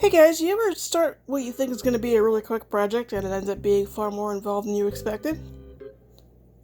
Hey guys, you ever start what you think is going to be a really quick project and it ends up being far more involved than you expected?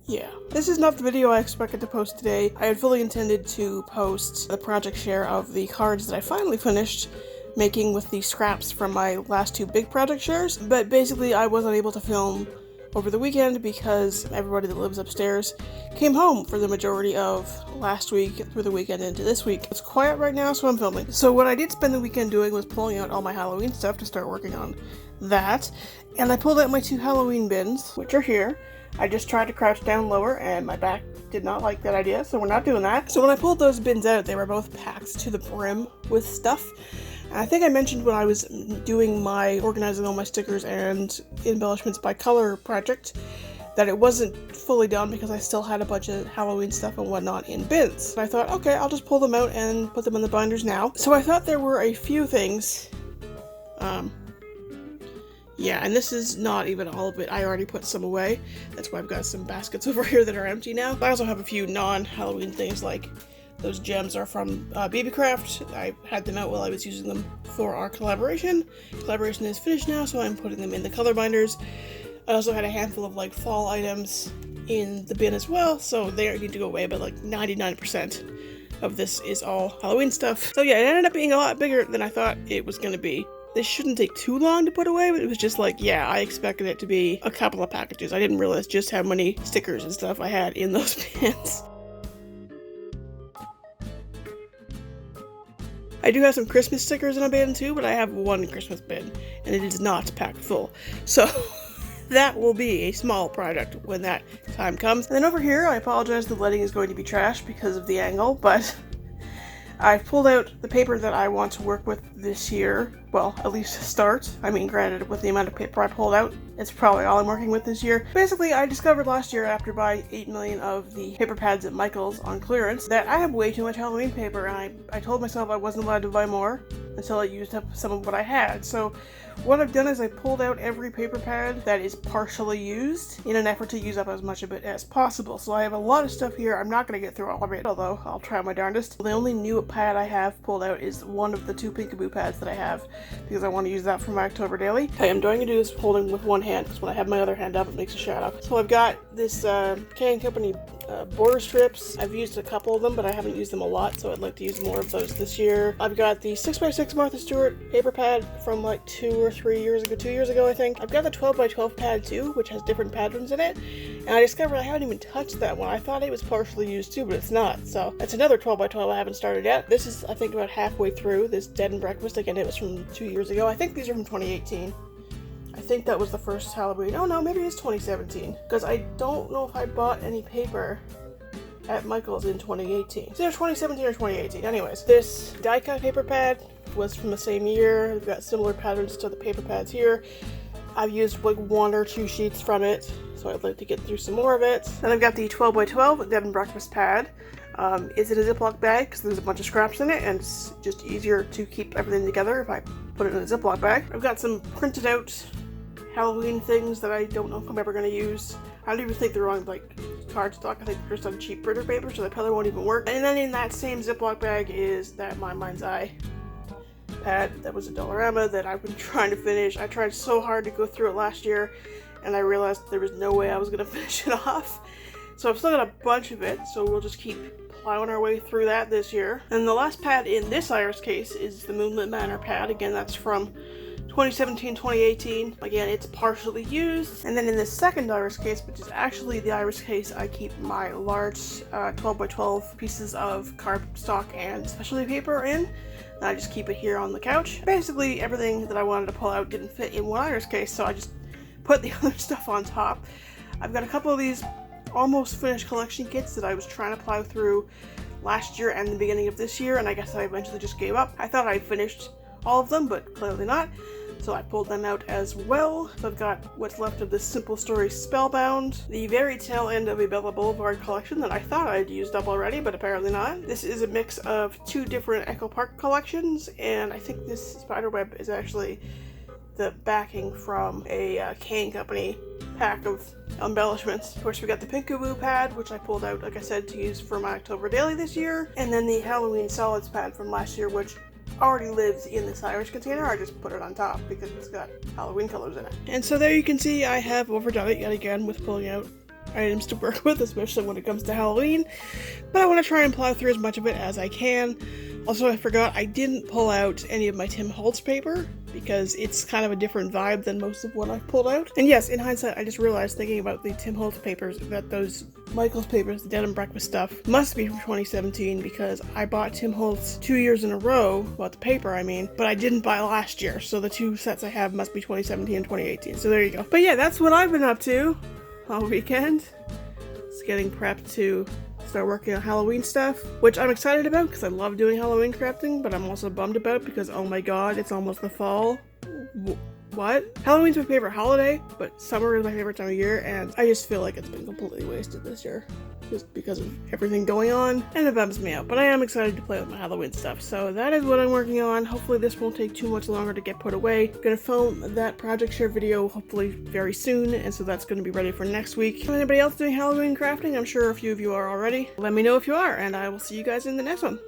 Yeah. This is not the video I expected to post today. I had fully intended to post the project share of the cards that I finally finished making with the scraps from my last two big project shares, but basically I wasn't able to film over the weekend because everybody that lives upstairs came home for the majority of last week through the weekend into this week. It's quiet right now, so I'm filming. So what I did spend the weekend doing was pulling out all my Halloween stuff to start working on that, and I pulled out my two Halloween bins, which are here. I just tried to crouch down lower and my back did not like that idea, so we're not doing that. So when I pulled those bins out, they were both packed to the brim with stuff. I think I mentioned when I was doing my organizing all my stickers and embellishments by color project that it wasn't fully done because I still had a bunch of Halloween stuff and whatnot in bins. And I thought, okay, I'll just pull them out and put them in the binders now. So I thought there were a few things. Yeah, and this is not even all of it. I already put some away. That's why I've got some baskets over here that are empty now. I also have a few non-Halloween things, like those gems are from BBcraft. I had them out while I was using them for our collaboration. Collaboration is finished now, so I'm putting them in the color binders. I also had a handful of like fall items in the bin as well, so they need to go away, but like 99% of this is all Halloween stuff. So yeah, it ended up being a lot bigger than I thought it was going to be. This shouldn't take too long to put away, but it was just like, yeah, I expected it to be a couple of packages. I didn't realize just how many stickers and stuff I had in those bins. I do have some Christmas stickers in a bin too, but I have one Christmas bin, and it is not packed full. So that will be a small project when that time comes. And then over here, I apologize, the lighting is going to be trash because of the angle, but I've pulled out the paper that I want to work with this year. Well, at least to start. I mean, granted, with the amount of paper I pulled out, it's probably all I'm working with this year. Basically, I discovered last year after buying 8 million of the paper pads at Michael's on clearance that I have way too much Halloween paper, and I told myself I wasn't allowed to buy more until I used up some of what I had. So what I've done is I pulled out every paper pad that is partially used in an effort to use up as much of it as possible. So I have a lot of stuff here. I'm not going to get through all of it, although I'll try my darndest. The only new pad I have pulled out is one of the two Peekaboo pads that I have, because I want to use that for my October daily. Okay, I'm going to do this holding with one hand, because when I have my other hand up, it makes a shadow. So I've got this Can Company border strips. I've used a couple of them, but I haven't used them a lot, so I'd like to use more of those this year. I've got the 6x6 Martha Stewart paper pad from like 2 or 3 years ago, 2 years ago I think. I've got the 12x12 pad too, which has different patterns in it, and I discovered I haven't even touched that one. I thought it was partially used too, but it's not. So that's another 12x12 I haven't started yet. This is, I think, about halfway through this Dead and Breakfast. Again, it was from 2 years ago. I think these are from 2018. I think that was the first Halloween. Oh no, maybe it's 2017. Because I don't know if I bought any paper at Michael's in 2018. It's either 2017 or 2018. Anyways, this die cut paper pad was from the same year. We've got similar patterns to the paper pads here. I've used like 1 or 2 sheets from it, so I'd like to get through some more of it. Then I've got the 12x12 Dead and Breakfast pad. It's in a Ziploc bag because there's a bunch of scraps in it, and it's just easier to keep everything together if I put it in a Ziploc bag. I've got some printed out Halloween things that I don't know if I'm ever going to use. I don't even think they're on like cardstock. I think they're just on cheap printer paper, so they probably won't even work. And then in that same Ziploc bag is that My Mind's Eye pad that was a Dollarama that I've been trying to finish. I tried so hard to go through it last year, and I realized there was no way I was going to finish it off. So I've still got a bunch of it, so we'll just keep plowing our way through that this year. And the last pad in this Iris case is the Moonlit Manor pad. Again, that's from 2017-2018. Again, it's partially used. And then in the second Iris case, which is actually the Iris case I keep my large 12x12 pieces of cardstock and specialty paper in, and I just keep it here on the couch. Basically, everything that I wanted to pull out didn't fit in one Iris case, so I just put the other stuff on top. I've got a couple of these almost finished collection kits that I was trying to plow through last year and the beginning of this year, and I guess I eventually just gave up. I thought I finished all of them, but clearly not. So I pulled them out as well. So I've got what's left of this Simple Story Spellbound, the very tail end of a Bella Boulevard collection that I thought I'd used up already, but apparently not. This is a mix of 2 different Echo Park collections, and I think this spiderweb is actually the backing from a Can Company pack of embellishments. Of course, we got the Peekaboo pad, which I pulled out, like I said, to use for my October daily this year, and then the Halloween Solids pad from last year, which already lives in this Irish container. I just put it on top because it's got Halloween colors in it. And so there you can see I have overdone it yet again with pulling out items to work with, especially when it comes to Halloween. But I want to try and plow through as much of it as I can. Also, I forgot I didn't pull out any of my Tim Holtz paper because it's kind of a different vibe than most of what I've pulled out. And yes, in hindsight, I just realized thinking about the Tim Holtz papers that those Michael's papers, the Dead and Breakfast stuff, must be from 2017 because I bought Tim Holtz 2 years in a row, well, the paper I mean, but I didn't buy last year, so the two sets I have must be 2017 and 2018, so there you go. But yeah, that's what I've been up to all weekend. It's getting prepped to start working on Halloween stuff, which I'm excited about because I love doing Halloween crafting, but I'm also bummed about because, oh my god, it's almost the fall. What? Halloween's my favorite holiday, but summer is my favorite time of year, and I just feel like it's been completely wasted this year. Just because of everything going on, and it bums me out. But I am excited to play with my Halloween stuff, so that is what I'm working on. Hopefully this won't take too much longer to get put away. I'm gonna film that project share video hopefully very soon, and so that's gonna be ready for next week. Anybody else doing Halloween crafting? I'm sure a few of you are already. Let me know if you are, and I will see you guys in the next one.